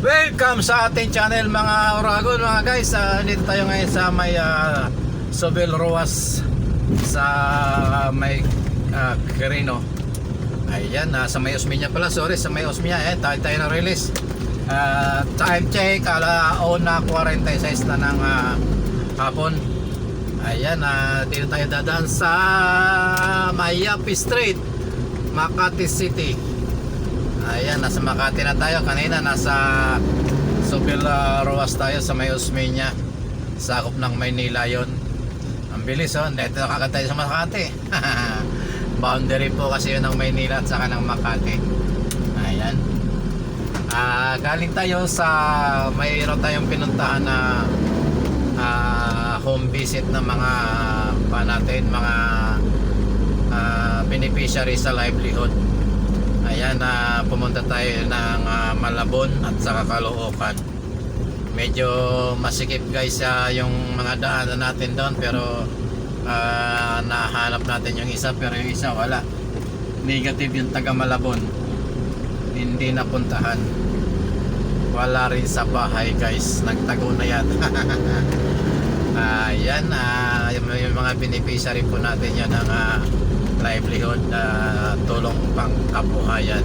Welcome sa ating channel mga Oragon mga guys. Dito tayo ngayon sa may Sobel Ruas sa may Quirino. Ayan, sa may Osmeña pala, sorry, sa may Osmeña. Tayo na release. Time check, 1:46 na ng hapon. Ayan, dito tayo dadaan sa Mayapi Street, Makati City. Ayan, nasa Makati na tayo. Kanina nasa Sobel Ruas tayo sa may Osmeña, sakop ng Maynila yon. Ang bilis dito nakakatay sa Makati. Boundary po kasi yun ng Maynila at saka ng Makati. Ayan, galing tayo sa mayroon tayong pinuntahan na home visit ng mga natin, mga beneficiary sa livelihood. Ayan, pumunta tayo ng Malabon at saka Caloocan. Medyo masikip guys yung mga daanan natin doon, pero nahanap natin yung isa, pero yung isa wala. Negative yung taga Malabon, hindi napuntahan. Wala rin sa bahay guys, nagtago na yan. Ayan, yung mga beneficiary po natin yan ng livelihood, tulong pang kabuhayan,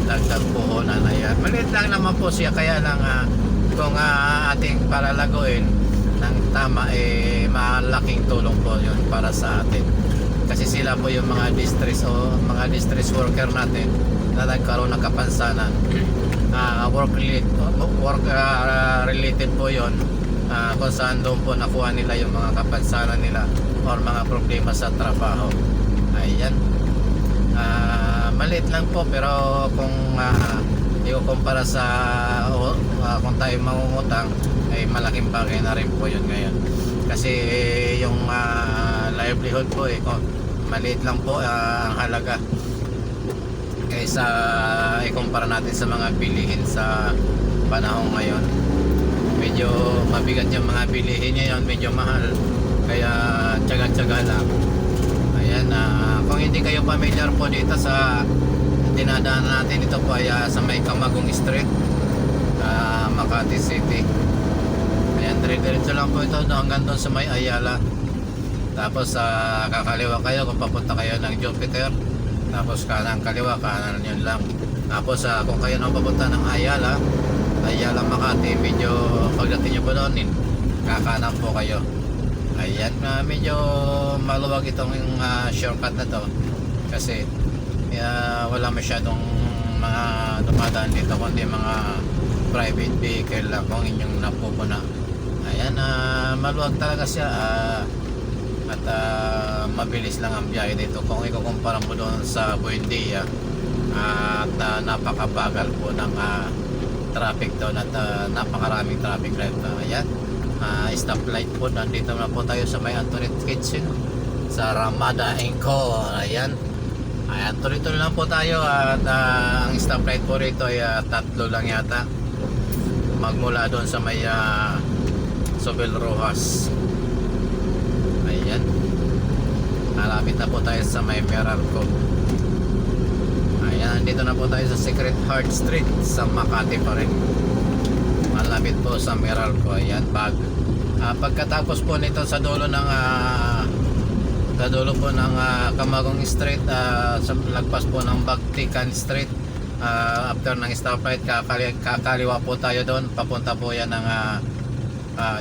dagdag puhunan. Ayan, maliit lang naman po siya, kaya lang kung ating palalaguin ng tama, malaking tulong po yun para sa atin, kasi sila po yung mga distress o mga distress worker natin na nagkaroon ng kapansanan. Work related po yun, kung saan doon po nakuha nila yung mga kapansanan nila or mga problema sa trabaho. Ayan, maliit lang po, pero kung i-kumpara sa kung tayo mangungutang, ay malaking bagay na rin po yun ngayon. Kasi yung livelihood po maliit lang po ang halaga kaysa ikumpara natin sa mga bilihin sa panahon ngayon. Medyo mabigat yung mga bilihin ngayon, medyo mahal, kaya tsaga-tsaga lang. Ayan, kung hindi kayo familiar po dito sa dinadaanan natin, ito po ay sa may Camagong Street, Makati City. Ayan, diretso lang po ito hanggang doon sa may Ayala. Tapos kakaliwa kayo kung papunta kayo ng Jupiter. Tapos kanan kaliwa, kanan yun lang. Tapos kung kayo nang papunta ng Ayala Makati, medyo pagdating nyo po doon, kakanan po kayo. Ayan, medyo maluwag itong shortcut na to, kasi wala masyadong mga dumadaan dito, kundi mga private vehicle lang kung inyong napupuna. Ayan, maluwag talaga siya, at mabilis lang ang biyahe dito kung ikukumpara mo doon sa Buendia. At napakabagal po ng traffic doon, at napakaraming traffic light. Ayan, stoplight po. Nandito na po tayo sa may Antoinette Kitchen sa Ramada Inco. Ayan, tuloy-tuloy lang po tayo, at ang stoplight po rito ay 3 lang yata, magmula doon sa may Sobel Ruas. Ayan, malapit na po tayo sa may Meralco. Ayan, dito na po tayo sa Secret Heart Street sa Makati pa rin, malapit po sa Meralco. Ayan, pagkatapos po nito sa dulo ng Camagong Street, sa lagpas po ng Bagtikan Street, after ng stoplight, kakaliwa po tayo doon, papunta po yan ng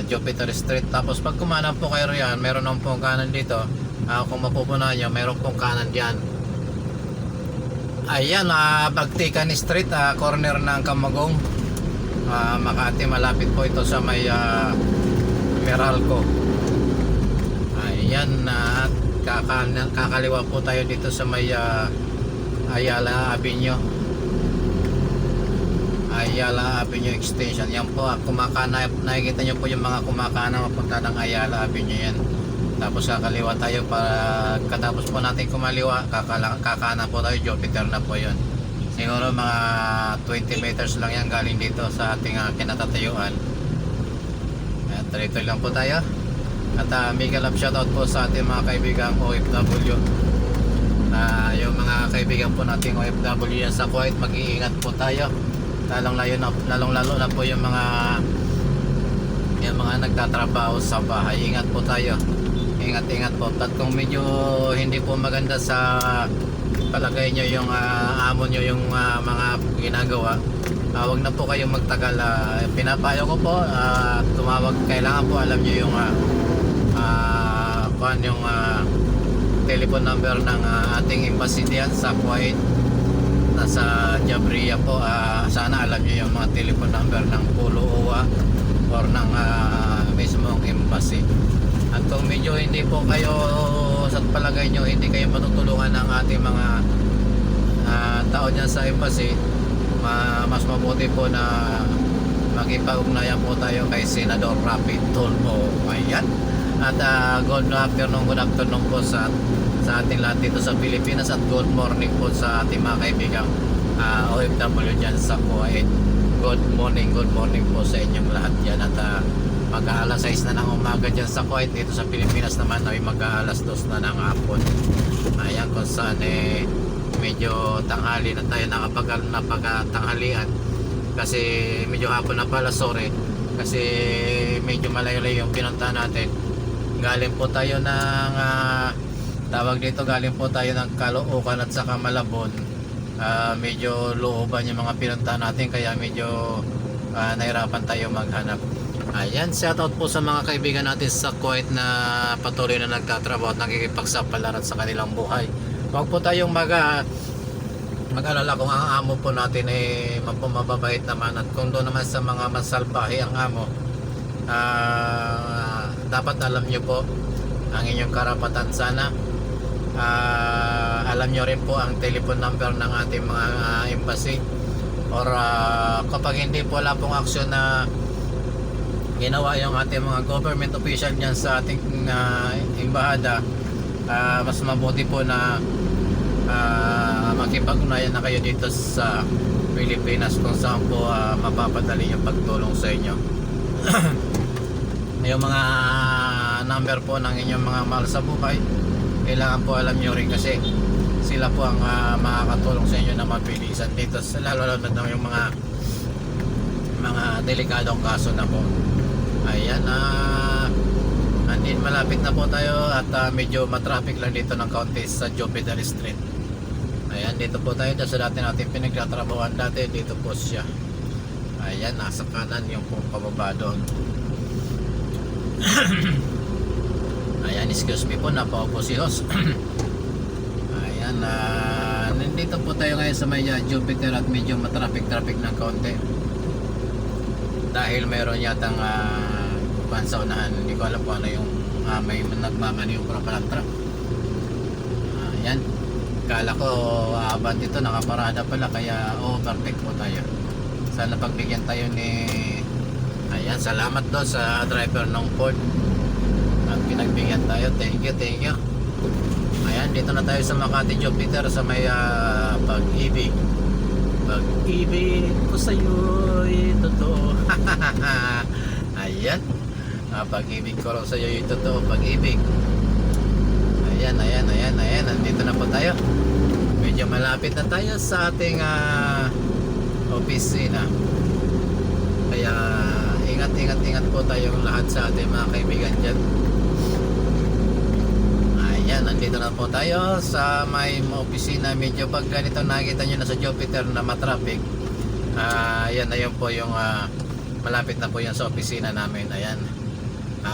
Jupiter Street. Tapos pag kumanan po kayo yan, meron ng pong kanan dito, kung mapupunan nyo, meron pong kanan dyan. Ayan, Bagtikan Street, corner ng Camagong, Makati. Malapit po ito sa may Meralco. Ayan, at kakaliwa po tayo dito sa may Ayala Avenue Extension. Yan po, nakikita nyo po yung mga kumakana mapunta ng Ayala Avenue yan. Tapos kakaliwa tayo, katapos po natin kumaliwa, kakana po tayo, Jupiter na po yun. Siguro mga 20 meters lang yan galing dito sa ating kinatatayuan. At tuloy lang po tayo. At mega love shoutout po sa ating mga kaibigang OFW. Yung mga kaibigan po nating OFW yan sa Kuwait, mag-iingat po tayo. lalong lalo na po yung mga nagtatrabaho sa bahay. Ingat po tayo, ingat po. At kung medyo hindi po maganda sa palagay nyo yung amo nyo yung mga ginagawa, wag na po kayong magtagal. Pinapayo ko po, tumawag. Kailangan po alam nyo yung yung telephone number ng ating embassy diyan sa Kuwait, nasa Jabriya po. Sana alam nyo yung mga telephone number ng Pulo OWA or ng mismong embassy. At kung medyo hindi po kayo sa palagay nyo, hindi kayo matutulungan ng ating mga tao dyan sa embassy, mas mabuti po na makipag-ugnayan po tayo kay Senador Rapi Tulfo. Ayan. At good afternoon po sa ating lahat dito sa Pilipinas, at good morning po sa ating mga kaibigang OFW dyan sa Kuwait. Good morning po sa inyong lahat dyan. At mag-aalas 6 na ng umaga dyan sa Kuwait. Dito sa Pilipinas naman ay mag-aalas 2 na ng hapon. Ayan, kung saan medyo tanghali na tayo, napagtanghalian kasi medyo hapon na pala, sorry, kasi medyo malayo-layo yung pinunta natin. Galing po tayo ng galing po tayo ng Caloocan at saka Malabon. Medyo looban yung mga pinunta natin, kaya medyo nahirapan tayo maghanap. Ayan, shoutout po sa mga kaibigan natin sa Kuwait na patuloy na nagtatrabaho at nakikipagsapalaran sa kanilang buhay. Huwag po tayong mag-alala kung ang amo po natin mababait naman, at kung doon naman sa mga masalbahe ang amo, dapat alam nyo po ang inyong karapatan. Sana alam nyo rin po ang telephone number ng ating mga embassy, or kapag hindi po wala pong aksyon na ginawa yung ating mga government official dyan sa ating embahada, mas mabuti po na makipag-ugnayan na kayo dito sa Pilipinas, kung saan po mapapadali yung pagtulong sa inyo. Yung mga number po ng inyong mga mahal sa buhay, kailangan po alam nyo rin, kasi sila po ang makakatulong sa inyo na mabilisan dito, lalo na yung mga delikadong kaso na po. Ayan, andin malapit na po tayo, at medyo matraffic lang dito ng kaunti sa Jupiter Street. Ayan, dito po tayo sa dati natin pinagtatrabahuan dati. Dito po siya. Ayan, nasa kanan yung pong pababa doon. Ayan, excuse me po, napaupo si host. Ayan, nandito po tayo ngayon sa may Jupiter, at medyo matraffic ng kaunti dahil mayroon yatang pansaunahan. Hindi ko alam kung ano yung may nagmamaniubra pa ng truck. Ayan, kala ko abant ito, nakaparada pala, kaya overtake po tayo. Sana pagbigyan tayo ni ayan, salamat do sa driver ng Ford at pinagbigyan tayo. Thank you. Ayan, dito na tayo sa Makati Jupiter, sa may pag-ibig ko sa'yo'y totoo. Ayan, pag-ibig ko rin sa'yo'y totoo, pag-ibig. Ayan, nandito na po tayo. Medyo malapit na tayo sa ating opisina, kaya ingat po tayong lahat sa ating mga kaibigan dyan. Ayan, nandito na po tayo sa may opisina. Medyo pag ganito nakikita nyo na sa Jupiter na matraffic, ayan na yun po yung malapit na po yan sa opisina namin. Ayan,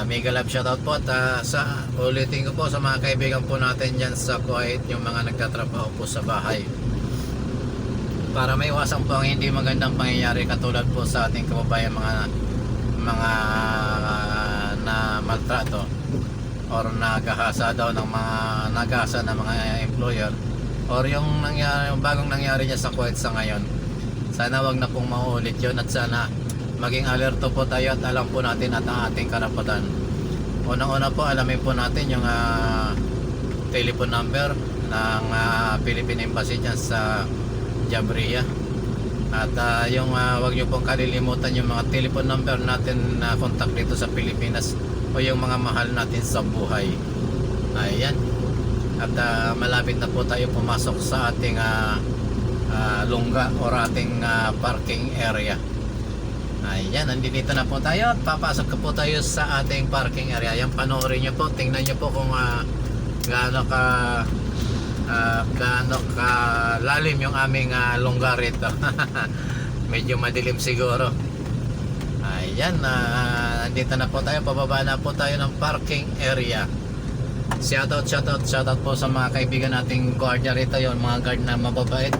mega love shoutout po, at ulitin ko po sa mga kaibigan po natin dyan sa Kuwait, yung mga nagtatrabaho po sa bahay, para may iwasan po ang hindi magandang pangyayari katulad po sa ating kababayan, mga na maltrato or nagahasa daw ng mga employer, or yung bagong nangyari niya sa Kuwait sa ngayon. Sana wag na pong mauulit yun, at sana maging alerto po tayo at alam po natin at ang ating karapatan. Unang-una po, alamin po natin yung telephone number ng Philippine Embassy dyan sa Jabriya. At yung wag nyo pong kalilimutan yung mga telephone number natin na contact dito sa Pilipinas, o yung mga mahal natin sa buhay. Ayan. At malapit na po tayo pumasok sa ating lungga or ating parking area. Ayan, nandito na po tayo at papasok po tayo sa ating parking area. Ayan, panoorin nyo po, tingnan nyo po kung gaano ka lalim yung aming lungga rito. Medyo madilim siguro. Ayan, nandito na po tayo, pababa na po tayo ng parking area. Shoutout po sa mga kaibigan nating guardia rito, yung mga guard na mababait.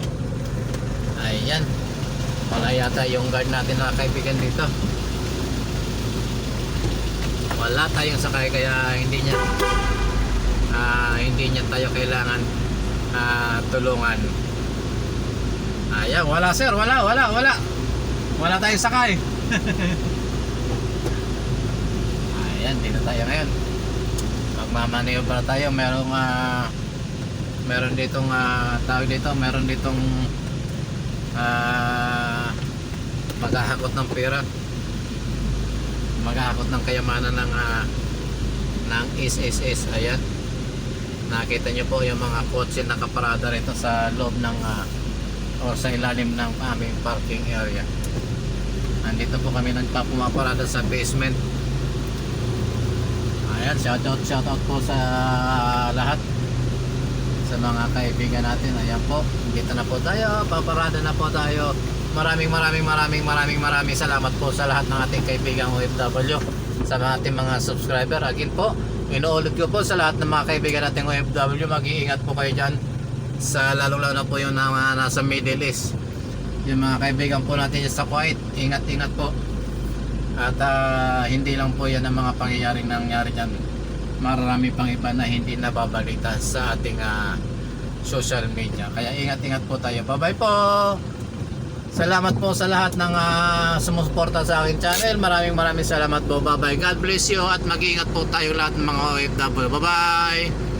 Ayan, wala yata yung guard natin na kaibigan dito. Wala tayong sakay kaya hindi niya tayo kailangan tulungan. Ayan, wala sir, wala tayong sakay. Ayan, dito tayo ngayon. Magmamaneobra tayo. Meron ditong tawag dito, meron ditong maghahakot ng pera, maghahakot ng kayamanan ng SSS. Ayan, nakita nyo po yung mga kotse nakaparada rito sa loob ng o sa ilalim ng aming parking area. Nandito po kami nagpapumaparada sa basement. Ayan, shoutout po sa lahat, sa mga kaibigan natin. Ayan po, dito na po tayo, paparada na po tayo. Maraming salamat po sa lahat ng ating kaibigang OFW, sa ating mga subscriber. Again po, inuulit ko po sa lahat ng mga kaibigan nating OFW, mag-iingat po kayo dyan, sa lalong-lalo na po yung nasa Middle East. Yung mga kaibigan po natin sa Kuwait, ingat po. At hindi lang po yan ang mga pangyayaring nangyari dyan, marami pang iba na hindi nababalita sa ating social media. Kaya ingat po tayo. Bye bye po. Salamat po sa lahat ng sumusuporta sa aking channel. Maraming salamat po. Bye bye. God bless you at mag-iingat po tayo lahat ng mga OFW. Bye bye.